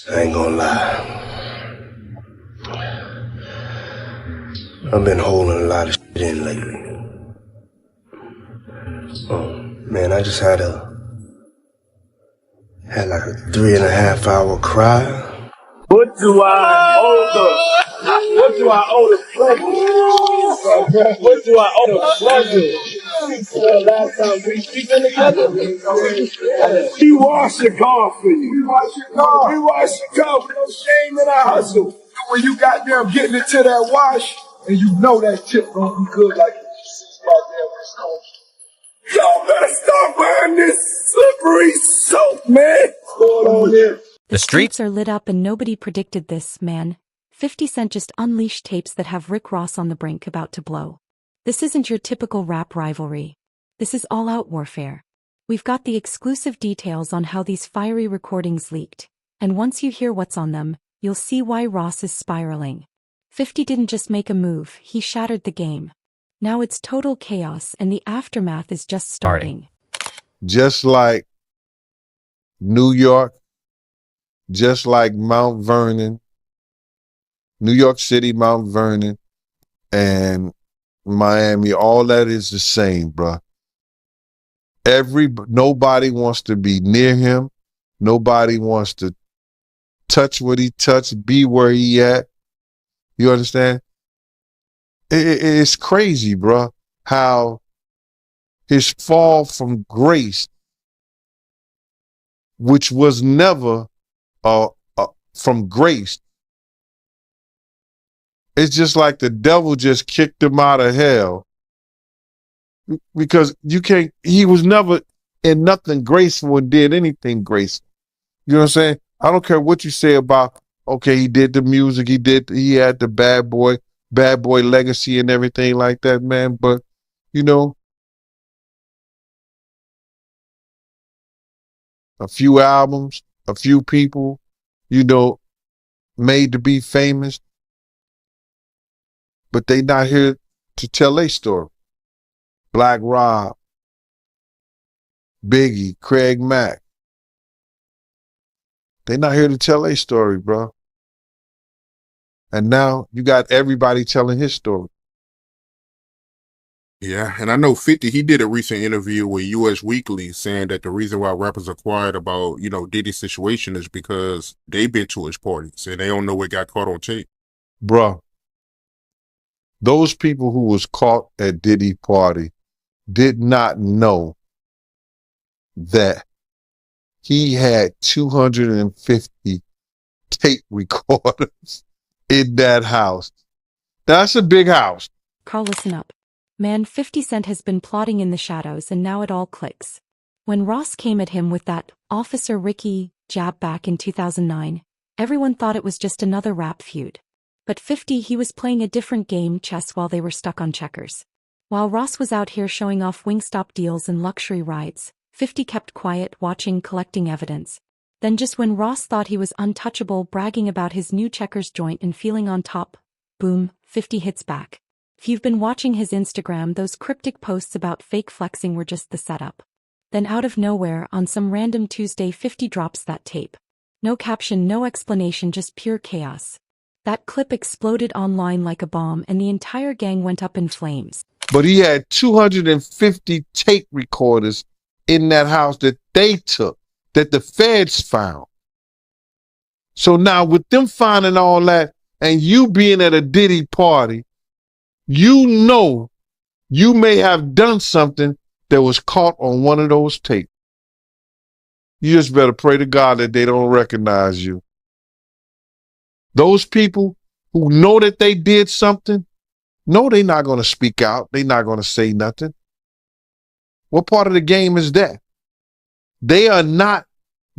I ain't gonna lie. I've been holding a lot of shit in lately. Man, I just had like a 3.5 hour cry. What do I owe the pleasure? What do I owe the pleasure? Last time we speaking together, we wash your car for you. We wash your car. We wash your car with no shame in our hustle. When you got them getting it to that wash, and you know that tip gonna be good like this goddamn West Coast. Y'all better start buying this slippery soap, man. What's going on here? The streets are lit up and nobody predicted this, man. 50 Cent just unleashed tapes that have Rick Ross on the brink about to blow. This isn't your typical rap rivalry. This is all-out warfare. We've got the exclusive details on how these fiery recordings leaked, and once you hear what's on them, you'll see why Ross is spiraling. 50 didn't just make a move, he shattered the game. Now it's total chaos and the aftermath is just starting. Just like New York, just like Mount Vernon, New York City, Mount Vernon, and Miami, all that is the same, bruh. Nobody wants to be near him. Nobody wants to touch what he touched, be where he at. You understand? It's crazy, bruh, how his fall from grace, which was never from grace. It's just like the devil just kicked him out of hell, because he was never in nothing graceful and did anything graceful. You know what I'm saying? I don't care what you say about, okay, he did the music, he had the bad boy legacy and everything like that, man. But, you know, a few albums, a few people, you know, made to be famous, but they not here to tell their story. Black Rob, Biggie, Craig Mack. They not here to tell their story, bro. And now you got everybody telling his story. Yeah, and I know 50, he did a recent interview with US Weekly saying that the reason why rappers are quiet about, Diddy's situation is because they've been to his parties and they don't know what got caught on tape. Bro, those people who was caught at Diddy party did not know that he had 250 tape recorders in that house. That's a big house. Carl, listen up. Man, 50 Cent has been plotting in the shadows and now it all clicks. When Ross came at him with that Officer Ricky jab back in 2009, everyone thought it was just another rap feud. But 50, he was playing a different game, chess, while they were stuck on checkers. While Ross was out here showing off Wingstop deals and luxury rides, 50 kept quiet, watching, collecting evidence. Then just when Ross thought he was untouchable, bragging about his new checkers joint and feeling on top, boom, 50 hits back. If you've been watching his Instagram, those cryptic posts about fake flexing were just the setup. Then out of nowhere, on some random Tuesday, 50 drops that tape. No caption, no explanation, just pure chaos. That clip exploded online like a bomb and the entire gang went up in flames. But he had 250 tape recorders in that house that they took, that the feds found. So now with them finding all that and you being at a Diddy party, you know you may have done something that was caught on one of those tapes. You just better pray to God that they don't recognize you. Those people who know that they did something, no, they're not going to speak out. They're not going to say nothing. What part of the game is that? They are not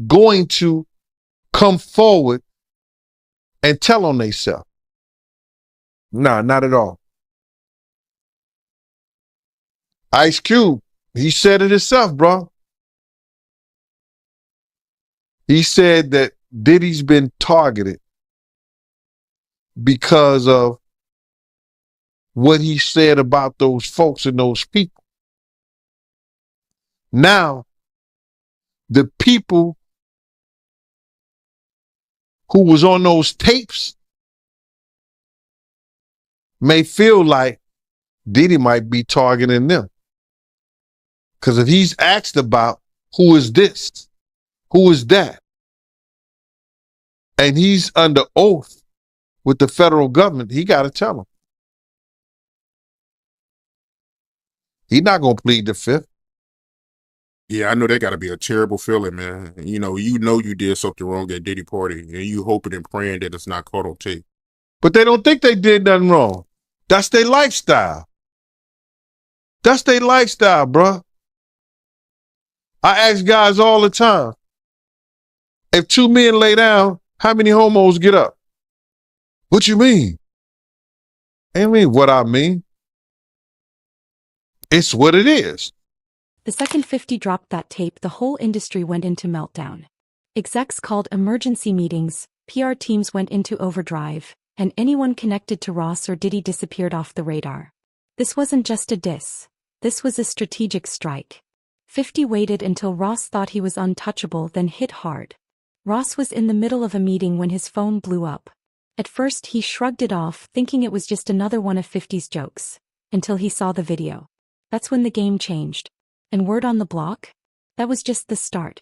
going to come forward and tell on themselves. Nah, not at all. Ice Cube, he said it himself, bro. He said that Diddy's been targeted because of what he said about those folks and those people. Now, the people who was on those tapes may feel like Diddy might be targeting them. Because if he's asked about who is this, who is that, and he's under oath with the federal government, he got to tell them. He's not going to plead the fifth. Yeah, I know that got to be a terrible feeling, man. You did something wrong at Diddy party, and you hoping and praying that it's not caught on tape. But they don't think they did nothing wrong. That's their lifestyle. That's their lifestyle, bro. I ask guys all the time, if two men lay down, how many homos get up? What you mean? I mean what I mean. It's what it is. The second 50 dropped that tape, the whole industry went into meltdown. Execs called emergency meetings, PR teams went into overdrive, and anyone connected to Ross or Diddy disappeared off the radar. This wasn't just a diss. This was a strategic strike. 50 waited until Ross thought he was untouchable, then hit hard. Ross was in the middle of a meeting when his phone blew up. At first he shrugged it off, thinking it was just another one of 50's jokes, until he saw the video. That's when the game changed. And word on the block? That was just the start.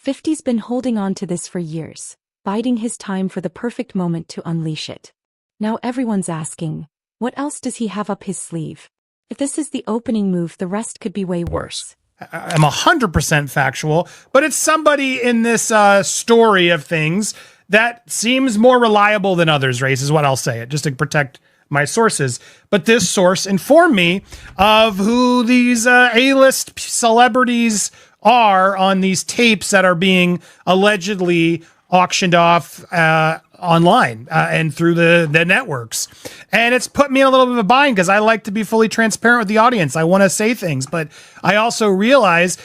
50's been holding on to this for years, biding his time for the perfect moment to unleash it. Now everyone's asking, what else does he have up his sleeve? If this is the opening move, the rest could be way worse. I'm 100% factual, but it's somebody in this story of things that seems more reliable than others, Race, is what I'll say it, just to protect my sources. But this source informed me of who these A-list celebrities are on these tapes that are being allegedly auctioned off online and through the networks. And it's put me in a little bit of a bind because I like to be fully transparent with the audience. I want to say things, but I also realize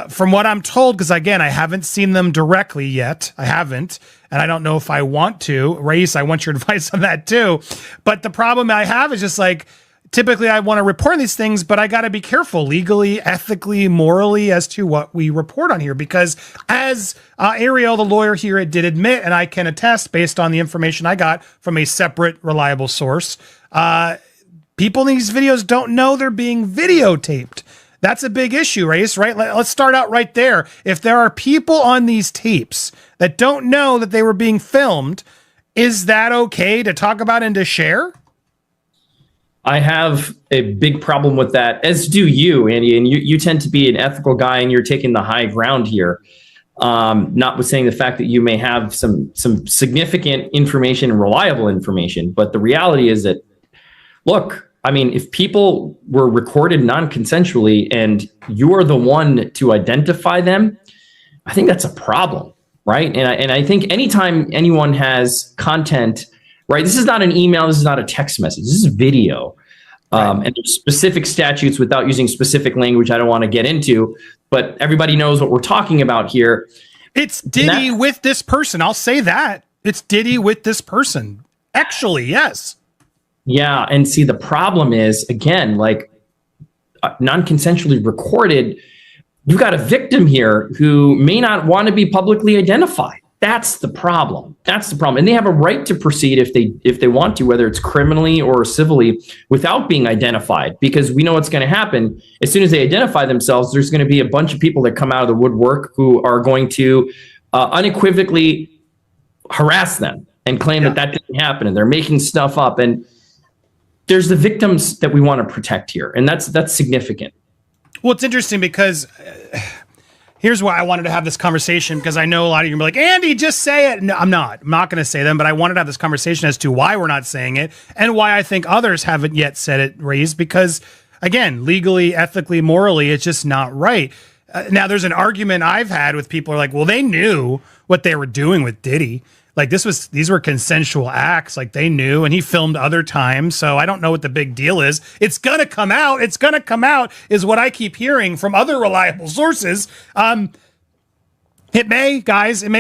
from what I'm told, because again, I haven't seen them directly yet. I haven't, and I don't know if I want to. Race, I want your advice on that too. But the problem I have is just like, typically I want to report these things, but I got to be careful legally, ethically, morally as to what we report on here. Because as Ariel, the lawyer here, did admit, and I can attest based on the information I got from a separate, reliable source, people in these videos don't know they're being videotaped. That's a big issue, Race, right? Let's start out right there. If there are people on these tapes that don't know that they were being filmed, is that okay to talk about and to share? I have a big problem with that, as do you, Andy. And you tend to be an ethical guy, and you're taking the high ground here. Notwithstanding the fact that you may have some significant information and reliable information. But the reality is that, look, I mean, if people were recorded non-consensually and you're the one to identify them, I think that's a problem, right? And I think anytime anyone has content, right, this is not an email, this is not a text message, this is video. Right. And there's specific statutes without using specific language I don't want to get into, but everybody knows what we're talking about here. It's Diddy with this person. I'll say that. It's Diddy with this person. Actually, yes. Yeah, and see, the problem is, again, like non-consensually recorded, you've got a victim here who may not want to be publicly identified. That's the problem. That's the problem. And they have a right to proceed if they want to, whether it's criminally or civilly, without being identified, because we know what's going to happen. As soon as they identify themselves, there's going to be a bunch of people that come out of the woodwork who are going to unequivocally harass them and claim that didn't happen, and they're making stuff up. And there's the victims that we want to protect here, and that's significant. Well, it's interesting because here's why I wanted to have this conversation, because I know a lot of you are like, Andy, just say it. No, I'm not going to say them, but I wanted to have this conversation as to why we're not saying it and why I think others haven't yet said it, raised, because again, legally, ethically, morally, it's just not right. Now, there's an argument I've had with people who are like, well, they knew what they were doing with Diddy. Like these were consensual acts, like they knew, and he filmed other times. So I don't know what the big deal is. It's going to come out. It's going to come out is what I keep hearing from other reliable sources. It may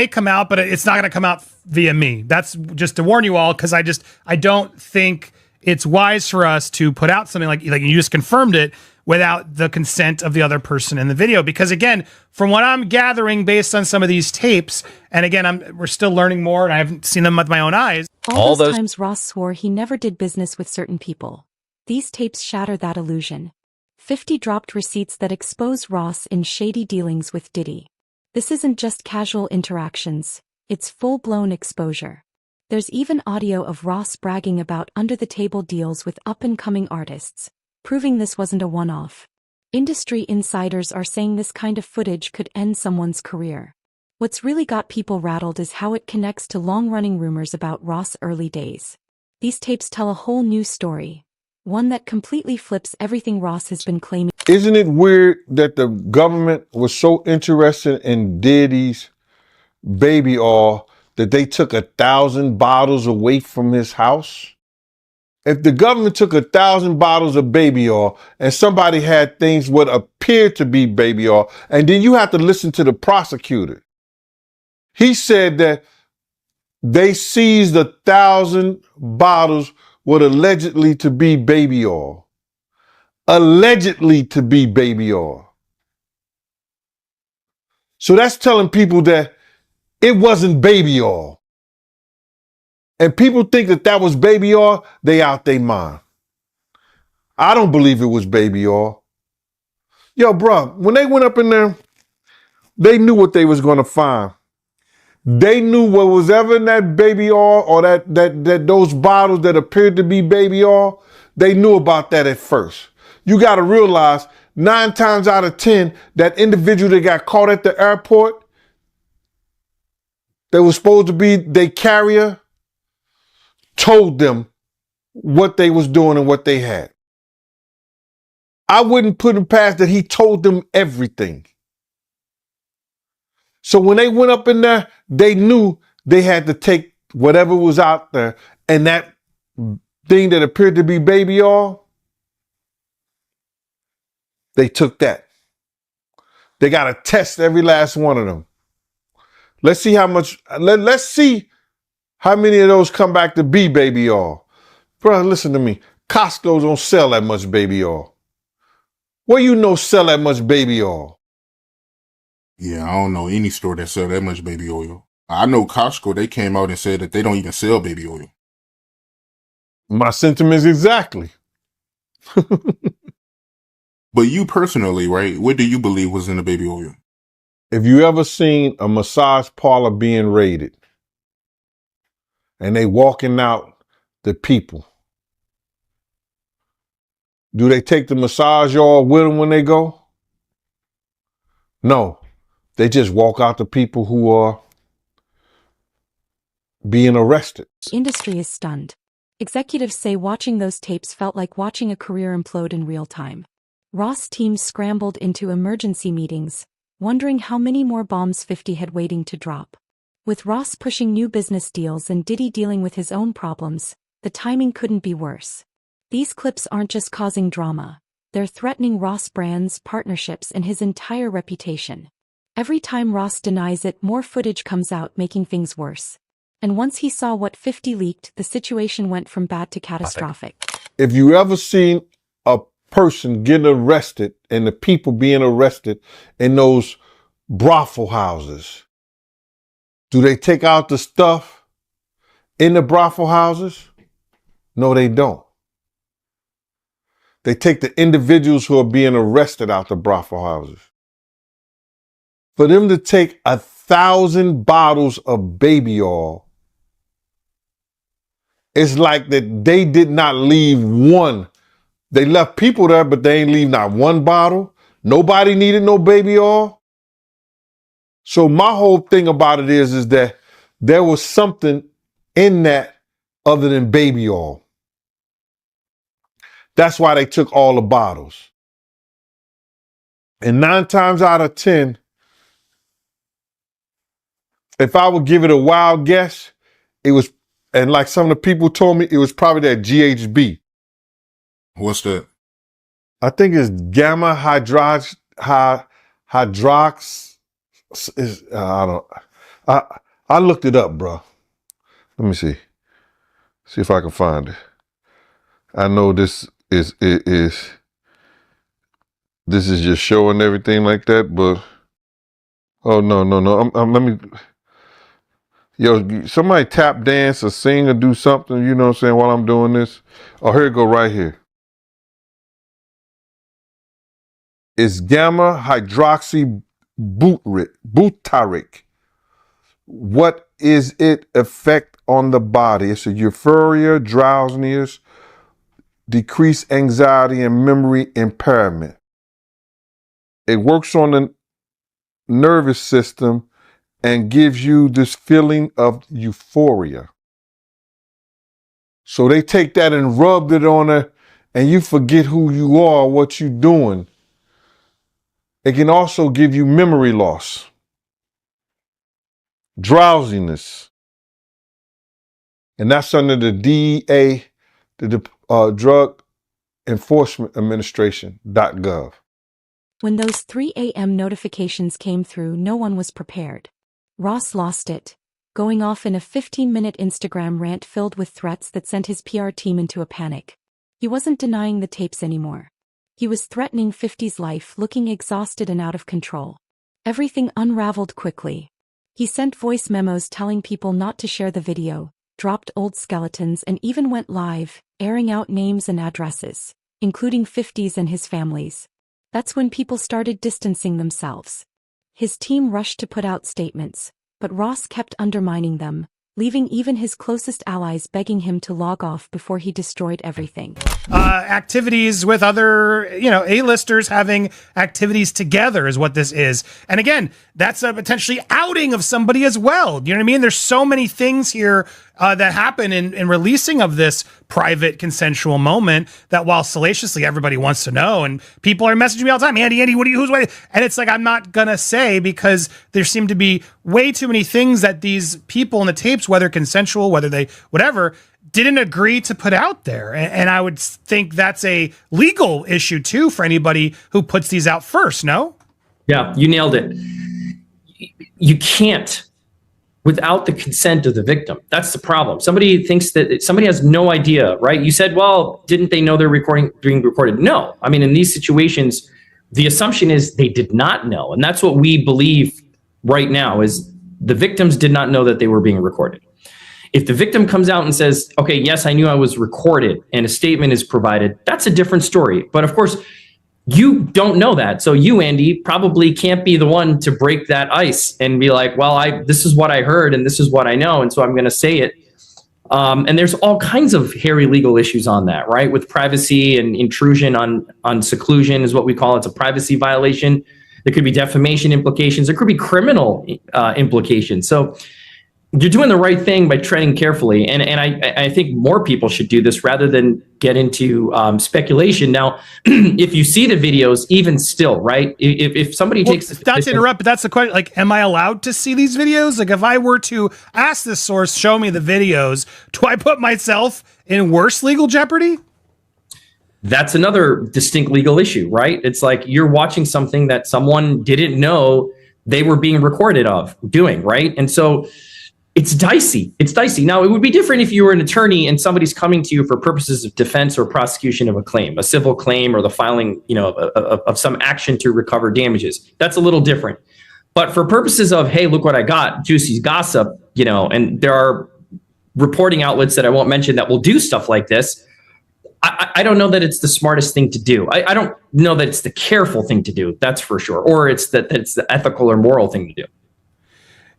come out, but it's not going to come out via me. That's just to warn you all, because I don't think it's wise for us to put out something like you just confirmed it without the consent of the other person in the video. Because again, from what I'm gathering based on some of these tapes, and again, we're still learning more and I haven't seen them with my own eyes. All those times Ross swore he never did business with certain people. These tapes shatter that illusion. 50 dropped receipts that expose Ross in shady dealings with Diddy. This isn't just casual interactions, it's full-blown exposure. There's even audio of Ross bragging about under-the-table deals with up-and-coming artists, proving this wasn't a one-off. Industry insiders are saying this kind of footage could end someone's career. What's really got people rattled is how it connects to long-running rumors about Ross' early days. These tapes tell a whole new story, one that completely flips everything Ross has been claiming. Isn't it weird that the government was so interested in Diddy's baby oil that they took 1,000 bottles away from his house? If the government took 1,000 bottles of baby oil and somebody had things what appeared to be baby oil, and then you have to listen to the prosecutor. He said that they seized 1,000 bottles what allegedly to be baby oil. Allegedly to be baby oil. So that's telling people that it wasn't baby oil. And people think that that was baby oil, they out their mind. I don't believe it was baby oil. Yo, bro, when they went up in there, they knew what they was going to find. They knew what was ever in that baby oil or that those bottles that appeared to be baby oil, they knew about that at first. You got to realize 9 times out of 10, that individual that got caught at the airport, that was supposed to be their carrier, told them what they was doing and what they had. I wouldn't put him past that he told them everything. So when they went up in there, they knew they had to take whatever was out there, and that thing that appeared to be baby oil, they took that. They got to test every last one of them. Let's see how much, let's see how many of those come back to be baby oil. Bro, listen to me. Costco don't sell that much baby oil. Where you know sell that much baby oil? Yeah, I don't know any store that sell that much baby oil. I know Costco, they came out and said that they don't even sell baby oil. My sentiments exactly. But you personally, right, what do you believe was in the baby oil? If you ever seen a massage parlor being raided and they walking out the people, do they take the massage oil with them when they go? No, they just walk out the people who are being arrested. The industry is stunned. Executives say watching those tapes felt like watching a career implode in real time. Ross' team scrambled into emergency meetings, wondering how many more bombs 50 had waiting to drop. With Ross pushing new business deals and Diddy dealing with his own problems, the timing couldn't be worse. These clips aren't just causing drama, they're threatening Ross' brands, partnerships, and his entire reputation. Every time Ross denies it, more footage comes out, making things worse. And once he saw what 50 leaked, the situation went from bad to catastrophic. If you ever seen a person getting arrested and the people being arrested in those brothel houses, do they take out the stuff in the brothel houses? No, they don't. They take the individuals who are being arrested out the brothel houses. For them to take 1,000 bottles of baby oil, it's like that they did not leave one. They left people there, but they ain't leave not one bottle. Nobody needed no baby oil. So my whole thing about it is that there was something in that other than baby oil. That's why they took all the bottles. And 9 times out of 10, if I would give it a wild guess, it was, and like some of the people told me, it was probably that GHB. What's that? I think it's gamma hydrox. I looked it up, bro. Let me see. See if I can find it. I know this is this is just showing everything like that, but oh no. Let me, yo, somebody tap dance or sing or do something, you know what I'm saying, while I'm doing this. Oh, here it go right here. It's gamma hydroxy butyric. What is it effect on the body? It's a euphoria, drowsiness, decreased anxiety, and memory impairment. It works on the nervous system and gives you this feeling of euphoria. So they take that and rubbed it on her, and you forget who you are, what you're doing. It can also give you memory loss, drowsiness, and that's under the DEA, the Drug Enforcement Administration.gov. When those 3 a.m. notifications came through, no one was prepared. Ross lost it, going off in a 15-minute Instagram rant filled with threats that sent his PR team into a panic. He wasn't denying the tapes anymore. He was threatening 50's life, looking exhausted and out of control. Everything unraveled quickly. He sent voice memos telling people not to share the video, dropped old skeletons, and even went live, airing out names and addresses, including 50's and his family's. That's when people started distancing themselves. His team rushed to put out statements, but Ross kept undermining them, leaving even his closest allies begging him to log off before he destroyed everything. Activities with other, A-listers having activities together is what this is. And again, that's a potentially outing of somebody as well. You know what I mean? There's so many things here that happen in releasing of this private consensual moment that while salaciously everybody wants to know, and people are messaging me all the time, Andy, who's waiting? And it's like, I'm not gonna say, because there seem to be way too many things that these people in the tapes, whether consensual, whether they, whatever, didn't agree to put out there. And I would think that's a legal issue too for anybody who puts these out first, no? Yeah, you nailed it. You can't without the consent of the victim. That's the problem. Somebody thinks that somebody has no idea, right? You said, well, didn't they know they're being recorded? No. I mean, in these situations, the assumption is they did not know. And that's what we believe right now is the victims did not know that they were being recorded. If the victim comes out and says, okay, yes, I knew I was recorded, and a statement is provided, that's a different story. But of course, you don't know that. So you, Andy, probably can't be the one to break that ice and be like, well, this is what I heard and this is what I know, and so I'm going to say it. And there's all kinds of hairy legal issues on that, right? With privacy and intrusion on seclusion is what we call it. It's a privacy violation. There could be defamation implications. There could be criminal implications. So you're doing the right thing by treading carefully. And I think more people should do this rather than get into speculation. Now, if you see the videos, even still, right? If somebody takes... Not to interrupt, but that's the question. Like, am I allowed to see these videos? Like, if I were to ask this source, show me the videos, do I put myself in worse legal jeopardy? That's another distinct legal issue, right? It's like you're watching something that someone didn't know they were being recorded of doing, right? And so it's dicey. It's dicey. Now, it would be different if you were an attorney and somebody's coming to you for purposes of defense or prosecution of a claim, a civil claim, or the filing, of some action to recover damages. That's a little different. But for purposes of, hey, look what I got, juicy gossip, and there are reporting outlets that I won't mention that will do stuff like this. I don't know that it's the smartest thing to do. I don't know that it's the careful thing to do. That's for sure. Or it's the ethical or moral thing to do.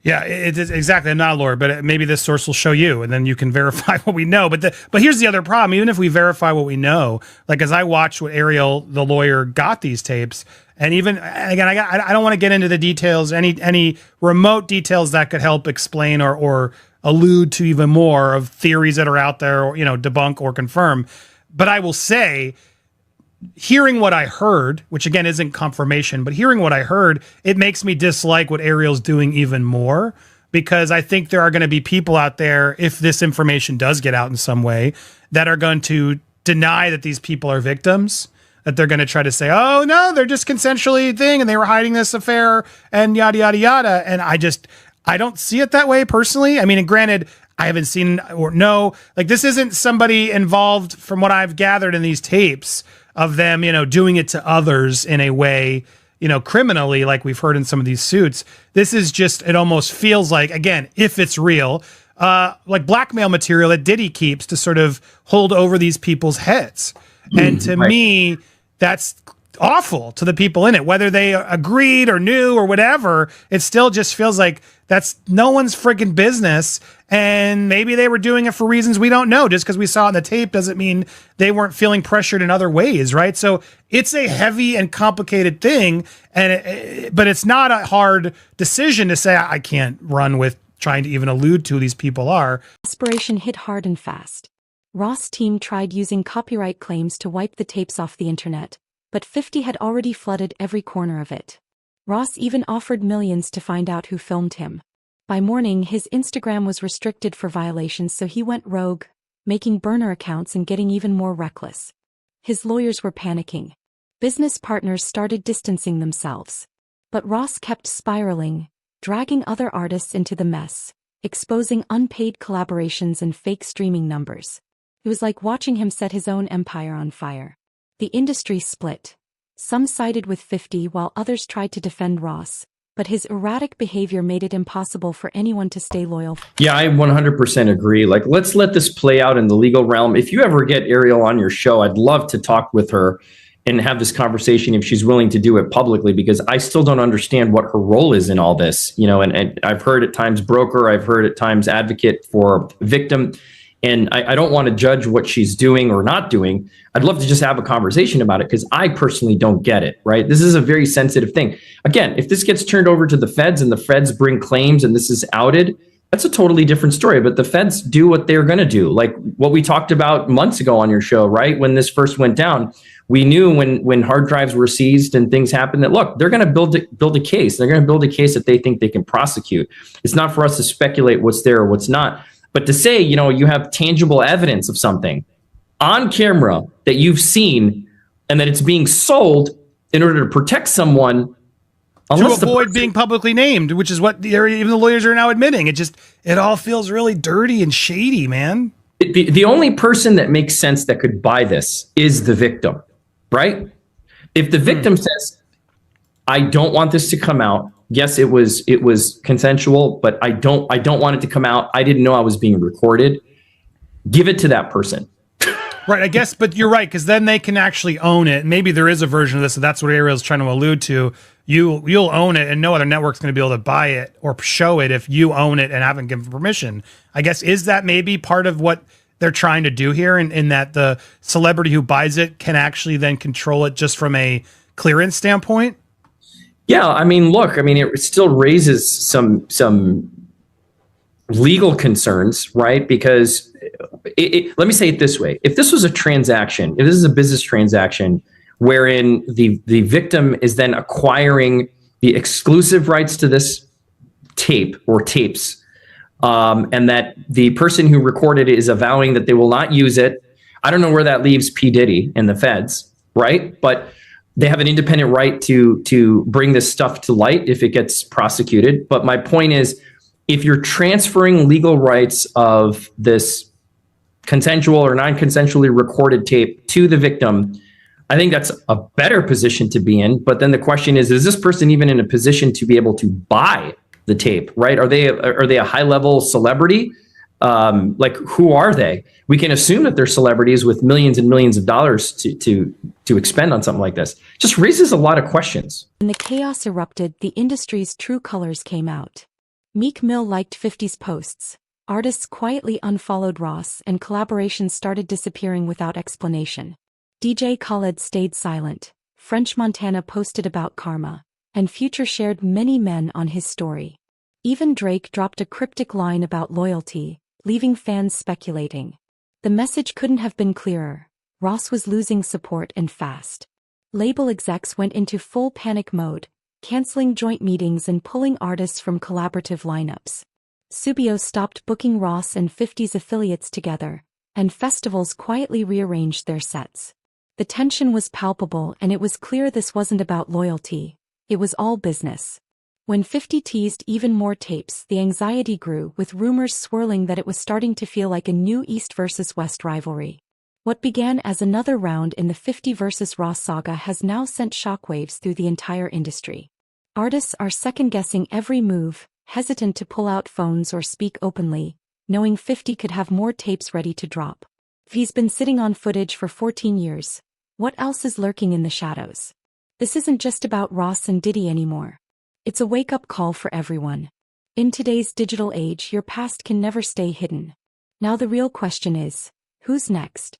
Yeah, it is exactly. I'm not a lawyer, but maybe this source will show you, and then you can verify what we know. But here's the other problem. Even if we verify what we know, like as I watched what Ariel, the lawyer, got these tapes, and even again, I don't want to get into the details, any remote details that could help explain or allude to even more of theories that are out there, or debunk or confirm. But I will say, hearing what I heard, which again isn't confirmation, but hearing what I heard, it makes me dislike what Ariel's doing even more, because I think there are going to be people out there, if this information does get out in some way, that are going to deny that these people are victims, that they're going to try to say, oh no, they're just consensually thing and they were hiding this affair and yada, yada, yada. And I don't see it that way personally. I mean, and granted, I haven't seen or know, like this isn't somebody involved from what I've gathered in these tapes of them, doing it to others in a way, criminally, like we've heard in some of these suits. This is just, it almost feels like, again, if it's real, like blackmail material that Diddy keeps to sort of hold over these people's heads. And to me, that's awful to the people in it, whether they agreed or knew or whatever. It still just feels like that's no one's freaking business. And maybe they were doing it for reasons we don't know. Just because we saw it on the tape doesn't mean they weren't feeling pressured in other ways, right? So it's a heavy and complicated thing, but it's not a hard decision to say, I can't run with trying to even allude to who these people are. Desperation hit hard and fast. Ross' team tried using copyright claims to wipe the tapes off the internet, but 50 had already flooded every corner of it. Ross even offered millions to find out who filmed him. By morning, his Instagram was restricted for violations, so he went rogue, making burner accounts and getting even more reckless. His lawyers were panicking. Business partners started distancing themselves. But Ross kept spiraling, dragging other artists into the mess, exposing unpaid collaborations and fake streaming numbers. It was like watching him set his own empire on fire. The industry split. Some sided with 50 while others tried to defend Ross, but his erratic behavior made it impossible for anyone to stay loyal. Yeah, I 100% agree. Like, let's let this play out in the legal realm. If you ever get Ariel on your show, I'd love to talk with her and have this conversation if she's willing to do it publicly, because I still don't understand what her role is in all this. And I've heard at times broker, I've heard at times advocate for victim. And I don't want to judge what she's doing or not doing. I'd love to just have a conversation about it, because I personally don't get it, right? This is a very sensitive thing. Again, if this gets turned over to the feds and the feds bring claims and this is outed, that's a totally different story. But the feds do what they're going to do. Like what we talked about months ago on your show, right? When this first went down, we knew when hard drives were seized and things happened that, look, they're going to build a case. They're going to build a case that they think they can prosecute. It's not for us to speculate what's there or what's not. But to say, you have tangible evidence of something on camera that you've seen and that it's being sold in order to protect someone, to avoid being publicly named, which is what even the lawyers are now admitting. It all feels really dirty and shady, man. The only person that makes sense that could buy this is the victim, right? If the victim says, I don't want this to come out. Yes, it was consensual, but I don't want it to come out. I didn't know I was being recorded. Give it to that person. Right, I guess, but you're right, because then they can actually own it. Maybe there is a version of this, so that's what Ariel's trying to allude to. You'll own it, and no other network's going to be able to buy it or show it if you own it and haven't given permission. I guess, is that maybe part of what they're trying to do here, in that the celebrity who buys it can actually then control it just from a clearance standpoint? Yeah, it still raises some legal concerns, right? Because let me say it this way. If this was a transaction, if this is a business transaction wherein the victim is then acquiring the exclusive rights to this tape or tapes, and that the person who recorded it is avowing that they will not use it, I don't know where that leaves P. Diddy and the feds, right? But they have an independent right to bring this stuff to light if it gets prosecuted. But my point is, if you're transferring legal rights of this consensual or non-consensually recorded tape to the victim, I think that's a better position to be in. But then the question is this person even in a position to be able to buy the tape, right? Are they a high-level celebrity? Like, who are they? We can assume that they're celebrities with millions and millions of dollars to expend on something like this. Just raises a lot of questions. When the chaos erupted, the industry's true colors came out. Meek Mill liked 50's posts. Artists quietly unfollowed Ross, and collaborations started disappearing without explanation. DJ Khaled stayed silent. French Montana posted about karma, and Future shared many men on his story. Even Drake dropped a cryptic line about loyalty, leaving fans speculating. The message couldn't have been clearer. Ross was losing support and fast. Label execs went into full panic mode, canceling joint meetings and pulling artists from collaborative lineups. Subio stopped booking Ross and 50's affiliates together, and festivals quietly rearranged their sets. The tension was palpable, and it was clear this wasn't about loyalty. It was all business. When 50 teased even more tapes, the anxiety grew, with rumors swirling that it was starting to feel like a new East versus West rivalry. What began as another round in the 50 versus Ross saga has now sent shockwaves through the entire industry. Artists are second-guessing every move, hesitant to pull out phones or speak openly, knowing 50 could have more tapes ready to drop. He's been sitting on footage for 14 years. What else is lurking in the shadows? This isn't just about Ross and Diddy anymore. It's a wake-up call for everyone. In today's digital age, your past can never stay hidden. Now the real question is, who's next?